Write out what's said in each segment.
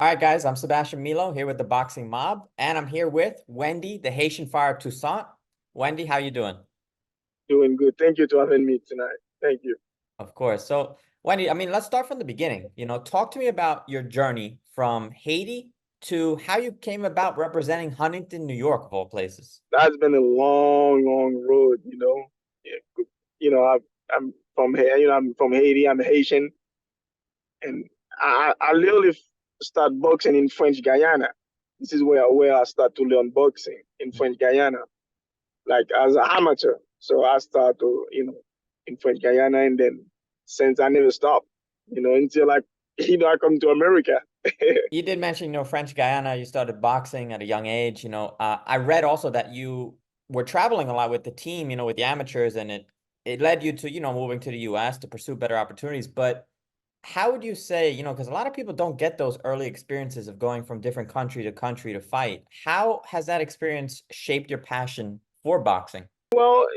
All right, guys, I'm Sebastian Milo here with the Boxing Mob, and I'm here with Wendy, the Haitian Fire Toussaint. Wendy, how you doing? Doing good. Thank you to having me tonight. Thank you. Of course. So, Wendy, let's start from the beginning. Talk to me about your journey from Haiti to how you came about representing Huntington, New York, of all places. That's been a long, long road. Yeah, I'm from here. I'm from Haiti. I'm Haitian, and I literally start boxing in French Guyana. This is where I start to learn boxing in French Guyana, like as an amateur. So I start to in French Guyana, and then since I never stopped, until I come to America. You did mention, French Guyana, you started boxing at a young age. I read also that you were traveling a lot with the team, with the amateurs, and it led you to, moving to the US to pursue better opportunities. But how would you say, because a lot of people don't get those early experiences of going from different country to fight. How has that experience shaped your passion for boxing? Well,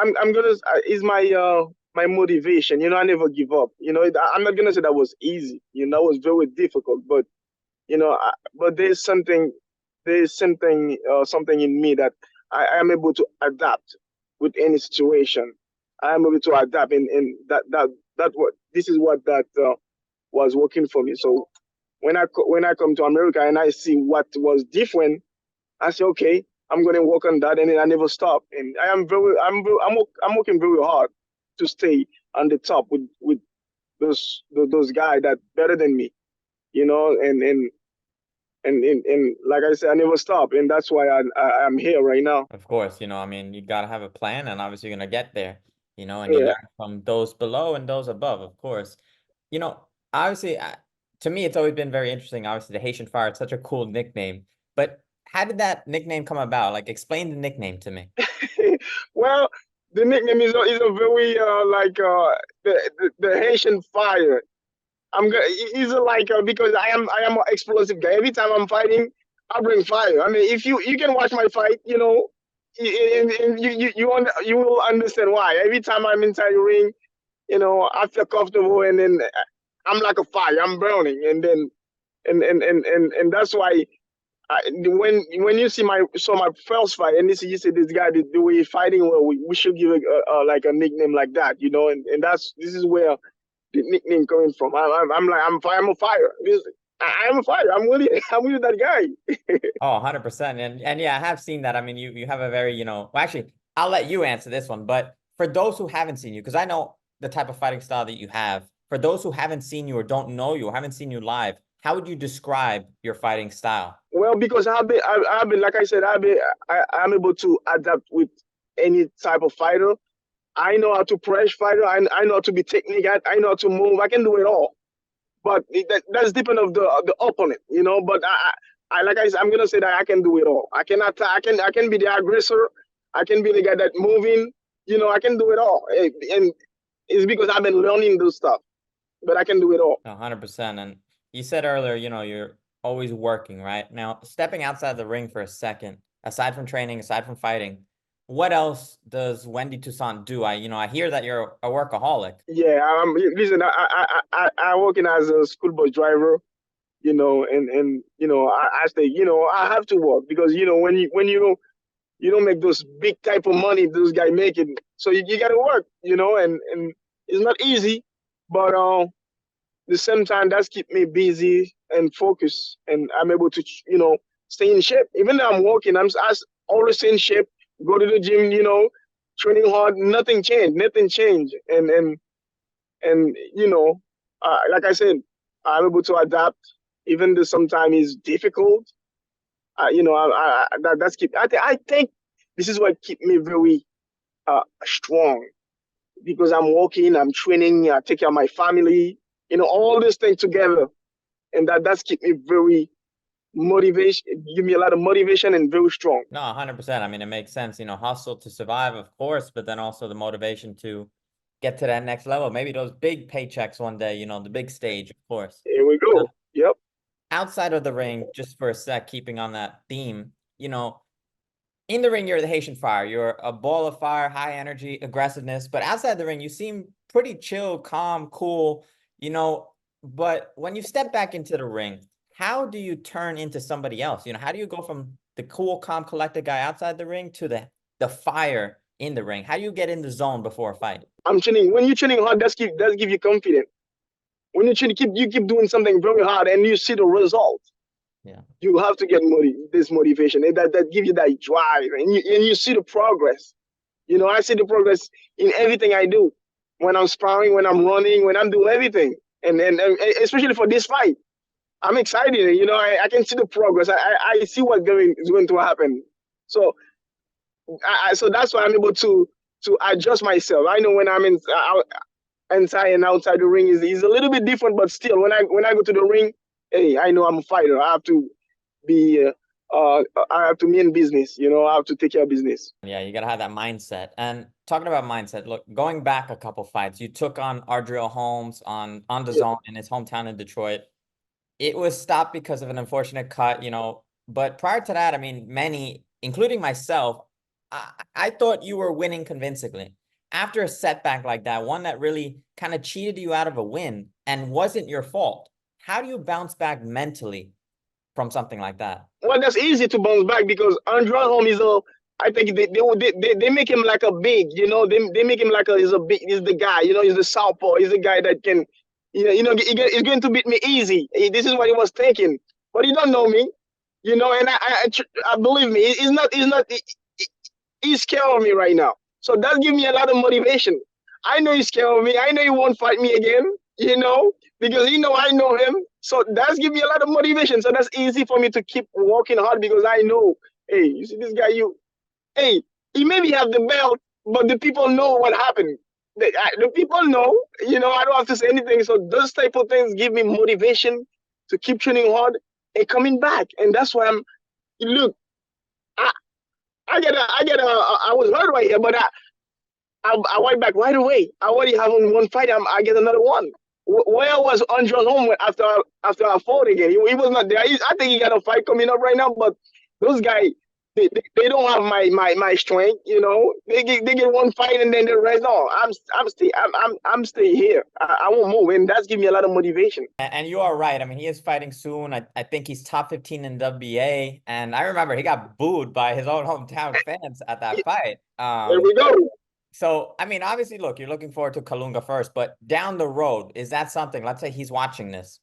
I'm gonna is my motivation. I never give up. I'm not gonna say that was easy. That was very difficult. But but something in me that I am able to adapt with any situation. I am able to adapt, and that what this is what that was working for me. So when I come to America and I see what was different, I say, okay, I'm going to work on that, and then I never stop. And I'm working very hard to stay on the top with those guys that better than me, and like I said, I never stop, and that's why I'm here right now. Of course, you got to have a plan and obviously you're going to get there, and you Yeah, learn from those below and those above, of course. Obviously, to me, it's always been very interesting. Obviously, the Haitian Fire, it's such a cool nickname. But how did that nickname come about? Like, explain the nickname to me. well, the nickname is a very the Haitian fire. It's like because I am an explosive guy. Every time I'm fighting, I bring fire. I mean, if you can watch my fight, and you will understand why. Every time I'm inside the ring, I feel comfortable, and then I'm like a fire. I'm burning, and then and that's why when you see my first fight, and you see this guy the way he's fighting, well, we should give like a nickname like that, and this is where the nickname coming from. I'm like I'm a fire. I'm a fire. I'm really I'm really that guy. Oh, 100%. And yeah, I have seen that. You have a very, well, actually, I'll let you answer this one. But for those who haven't seen you, because I know the type of fighting style that you have, for those who haven't seen you or don't know you or haven't seen you live, how would you describe your fighting style? Well, because I've been like I said, I'm able to adapt with any type of fighter. I know how to press fighter. I know how to be technique. I know how to move. I can do it all. But that's depend of the opponent, But I like I said, I'm gonna say that I can do it all. I can attack. I can be the aggressor. I can be the guy that moving. I can do it all, and it's because I've been learning those stuff. But I can do it all. 100%. And you said earlier, you're always working, right? Now, stepping outside the ring for a second, aside from training, aside from fighting, what else does Wendy Toussaint do? I hear that you're a workaholic. Yeah. Listen, I working as a school bus driver. And I say, I have to work because when you don't make those big type of money those guys making. So you got to work, and it's not easy, but the same time that's keep me busy and focused, and I'm able to stay in shape. Even though I'm working, I always stay in shape. Go to the gym, training hard. Nothing changed. Nothing changed, and like I said, I'm able to adapt, even though sometimes it's difficult. That's keep. I think this is what keep me very strong because I'm working, I'm training, I take care of my family, all these things together, and that's keep me very motivation, give me a lot of motivation and very strong. No, 100%. It makes sense, hustle to survive, of course, but then also the motivation to get to that next level. Maybe those big paychecks one day, the big stage, of course. Here we go. Yep. Outside of the ring, just for a sec, keeping on that theme, in the ring, you're the Haitian Fire. You're a ball of fire, high energy, aggressiveness. But outside the ring, you seem pretty chill, calm, cool, But when you step back into the ring, how do you turn into somebody else? You know, how do you go from the cool, calm, collected guy outside the ring to the fire in the ring? How do you get in the zone before a fight? I'm training. When you're training hard, that's give you confidence. When you keep doing something very hard and you see the result, Yeah. you have to get this motivation, and that give you that drive, and you see the progress. You know, I see the progress in everything I do. When I'm sparring, when I'm running, when I'm doing everything, and especially for this fight, I'm excited. You know, I can see the progress. I see what is going to happen. So so that's why I'm able to adjust myself. I know when I'm inside and outside the ring is a little bit different, but still, when I go to the ring, hey, I know I'm a fighter. I have to be I have to mean business. You know, I have to take care of business. Yeah, you gotta have that mindset. And talking about mindset, look, going back a couple fights, you took on Ardreal Holmes on the Yeah. zone in his hometown in Detroit. It was stopped because of an unfortunate cut, you know. But prior to that, I mean, many, including myself, I thought you were winning convincingly. After a setback like that, one that really kind of cheated you out of a win and wasn't your fault, how do you bounce back mentally from something like that? Well, that's easy to bounce back because Andrew Holm is a. I think they make him like a big, you know, they make him like he's the guy, you know, he's the southpaw, he's the guy that can, he's going to beat me easy. This is what he was thinking, but he don't know me, you know, and I believe me, he's scared of me right now. So that gives me a lot of motivation. I know he's scared of me. I know he won't fight me again, you know, because I know him. So that's give me a lot of motivation. So that's easy for me to keep working hard because I know, hey, you see this guy, hey, he maybe have the belt, but the people know what happened. The people know, you know, I don't have to say anything. So those type of things give me motivation to keep training hard and coming back. And that's why look, I, I was hurt right here, but I went back right away. I already have one fight. I get another one. Where was Andre home after I fought again? He was not there. I think he got a fight coming up right now. But those guys, they don't have my strength. You know, they get one fight and then the rest. No, I'm staying here. I won't move, and that's giving me a lot of motivation. And you are right. I mean, he is fighting soon. I think he's top 15 in WBA. And I remember he got booed by his own hometown fans at that fight. There we go. So, I mean, obviously, look, you're looking forward to Kalunga first, but down the road, is that something? Let's say he's watching this.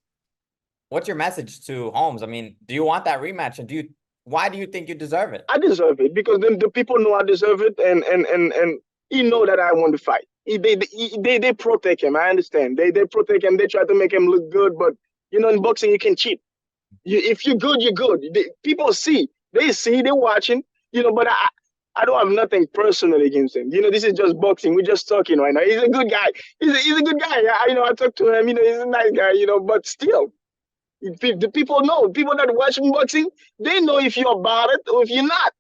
What's your message to Holmes? I mean, do you want that rematch? And why do you think you deserve it? I deserve it because the people know I deserve it, and he know that I want to fight. They protect him. I understand. They protect him. They try to make him look good, but you know, in boxing you can cheat. If you're good, you're good. People see, they're watching. You know, but I don't have nothing personal against him. You know, this is just boxing. We're just talking right now. He's a good guy. He's a good guy. I talked to him. You know, he's a nice guy. You know, but still, the people know. People that watch boxing, they know if you're about it or if you're not.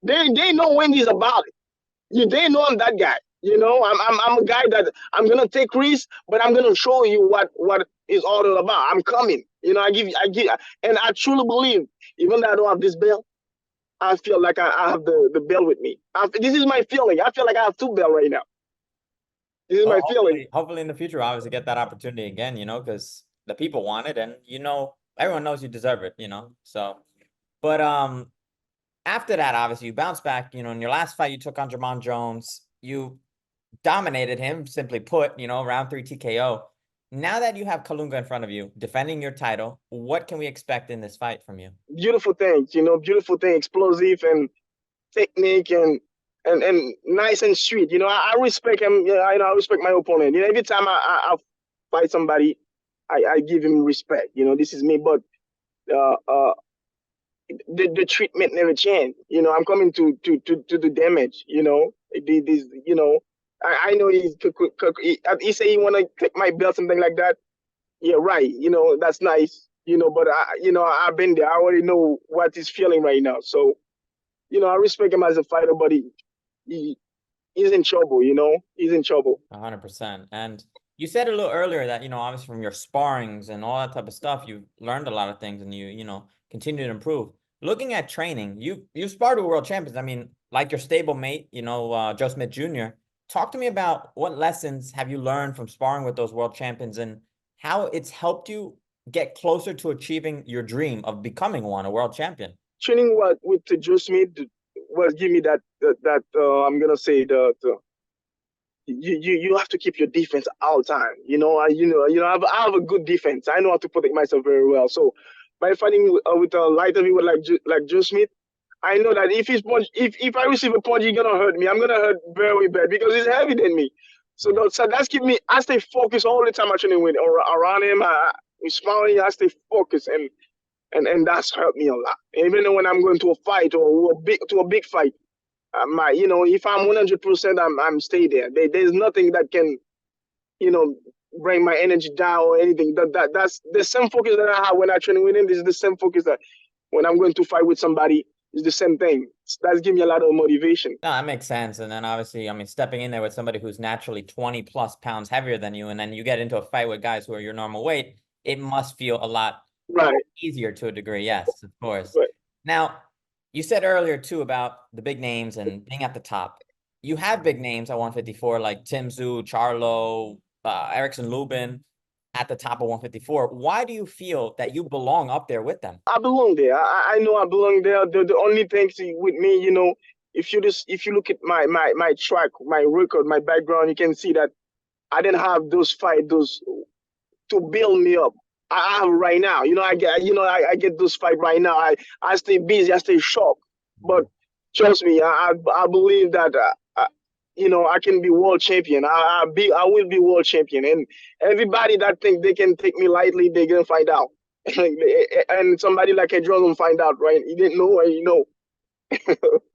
They know when he's about it. They know I'm that guy. You know, I'm a guy that I'm gonna take risks, but I'm gonna show you what is all about. I'm coming. You know, and I truly believe, even though I don't have this belt, I feel like I have the belt with me. This is my feeling. I feel like I have two belts right now. This is Well, my feeling. hopefully in the future, obviously get that opportunity again, you know, because the people want it and, you know, everyone knows you deserve it, you know, so, but, after that, obviously you bounced back, you know, in your last fight, you took on Jamon Jones, you dominated him, simply put, you know, round 3 TKO. Now that you have Kalunga in front of you, defending your title, what can we expect in this fight from you? Beautiful things, you know, beautiful thing, explosive and technique and nice and sweet. You know, I respect him. Yeah, I respect my opponent. You know, every time I fight somebody, I give him respect. You know, this is me, but uh, uh, the treatment never changed. You know, I'm coming to the damage. You know, this. You know, I know he say he want to take my belt, something like that. Yeah, right. You know, that's nice. You know, but I've been there. I already know what he's feeling right now. So, you know, I respect him as a fighter, but he he's in trouble. You know, he's in trouble. 100%. And you said a little earlier that, you know, obviously from your sparrings and all that type of stuff, you've learned a lot of things and you know, continue to improve. Looking at training, you sparred with world champions. I mean, like your stablemate, you know, Joe Smith Jr. Talk to me about what lessons have you learned from sparring with those world champions and how it's helped you get closer to achieving your dream of becoming one, a world champion? Training what with the Smith was give me I'm gonna say the you have to keep your defense all the time. I have a good defense. I know how to protect myself very well. So by fighting with a light heavyweight like Joe Smith, I know that if I receive a punch, he's gonna hurt me. I'm gonna hurt very bad because he's heavier than me. So Yeah. that's keep me. I stay focused all the time. I training with around him. I smiling. I stay focused and that's helped me a lot. Even when I'm going to a fight or a big fight, if I'm 100%, I'm stay there. There's nothing that can you know bring my energy down or anything. That's the same focus that I have when I train with him. This is the same focus that when I'm going to fight with somebody. It's the same thing. That's giving me a lot of motivation. No, that makes sense. And then obviously, I mean, stepping in there with somebody who's naturally 20 plus pounds heavier than you, and then you get into a fight with guys who are your normal weight, it must feel a lot Right. easier to a degree. Yes, of course. Right. Now, you said earlier too about the big names and being at the top. You have big names at 154 like Tim Tszyu, Charlo, Erickson Lubin at the top of 154. Why do you feel that you belong up there with them? I belong there. I know I belong there. The only thing with me, if you look at my track, my record, my background, you can see that I didn't have those fight, those to build me up. I have right now. I get those fight right now. I stay busy. I stay sharp. But trust me, I believe that I can be world champion. I will be world champion. And everybody that think they can take me lightly, they're gonna find out. And somebody like Adrian will find out, right? He didn't know, and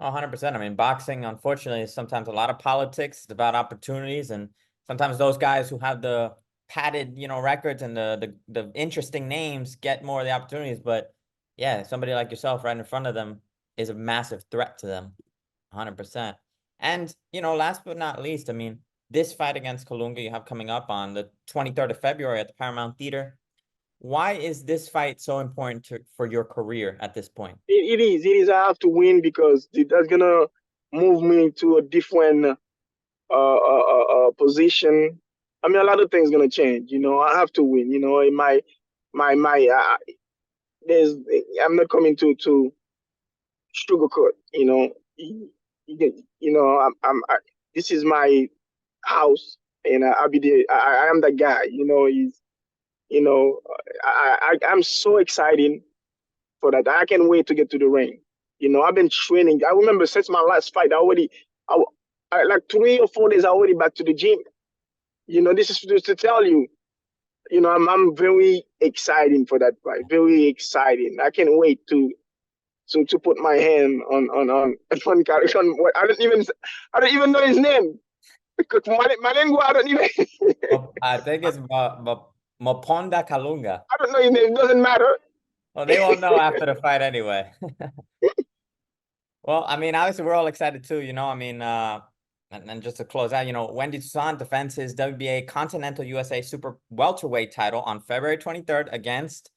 100%. I mean, boxing, unfortunately, is sometimes a lot of politics. It's about opportunities, and sometimes those guys who have the padded, records and the interesting names get more of the opportunities. But yeah, somebody like yourself right in front of them is a massive threat to them, 100%. And last but not least, I mean, this fight against Kalunga you have coming up on the 23rd of February at the Paramount Theater. Why is this fight so important for your career at this point? it is. It is. I have to win because that's gonna move me to a different position. I mean, a lot of things gonna change. I have to win. In my there's I'm not coming to sugarcoat. This is my house, and I'll be there. I am that guy. You know, I'm so excited for that. I can't wait to get to the ring. I've been training. I remember since my last fight, like 3 or 4 days, I already back to the gym. This is just to tell you, I'm very excited for that fight. Very excited. I can't wait to put my hand on one character. I don't even know his name. Because my lingua, I don't even. I think it's Moponda Kalunga. I don't know his name. It doesn't matter. Well, they won't know after the fight anyway. Well, I mean, obviously we're all excited too, I mean, and just to close out, Wendy Toussaint defends his WBA Continental USA Super Welterweight title on February 23rd against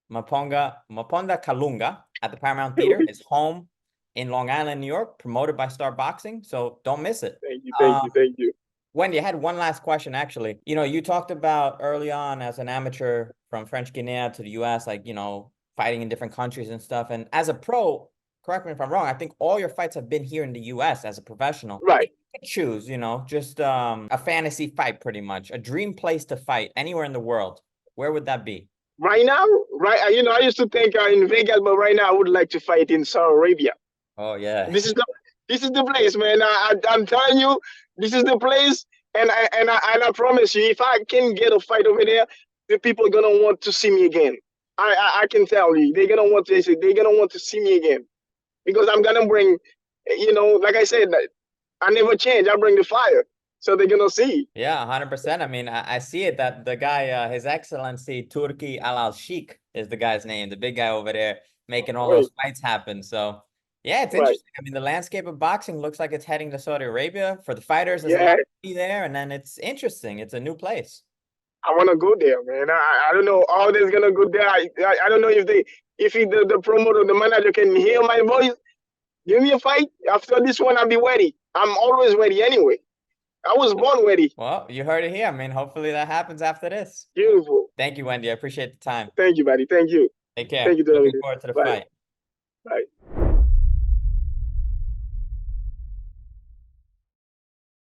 Moponda Kalunga at the Paramount Theater. It's home in Long Island, New York, promoted by Star Boxing. So don't miss it. Thank you. Wendy, I had one last question, actually. You talked about early on as an amateur from French Guiana to the US, like, fighting in different countries and stuff. And as a pro, correct me if I'm wrong, I think all your fights have been here in the US as a professional. Right. Choose, just a fantasy fight, pretty much. A dream place to fight anywhere in the world. Where would that be? Right now, right? I used to think in Vegas, but right now I would like to fight in Saudi Arabia. Oh yeah. This is the place, man. I'm telling you, this is the place, and I promise you, if I can get a fight over there, the people are gonna want to see me again. I can tell you, they're gonna want to see me again, because I'm gonna bring, like I said, I never change. I bring the fire. So they're gonna see. Yeah, 100%. I mean, I see it that the guy, His Excellency Turki Al Sheikh is the guy's name, the big guy over there making all those fights happen. So yeah, it's interesting. I mean, the landscape of boxing looks like it's heading to Saudi Arabia for the fighters. There's a lot to be there, and then it's interesting. It's a new place. I want to go there, man. I don't know how they're gonna go there. I don't know if the promoter, the manager can hear my voice. Give me a fight. After this one, I'll be ready. I'm always ready anyway. I was born ready. Well, you heard it here. I mean, hopefully that happens after this. Beautiful. Thank you, Wendy. I appreciate the time. Thank you, buddy. Thank you. Take Thank care. you, Looking Darlene. forward to the Bye. fight. Bye.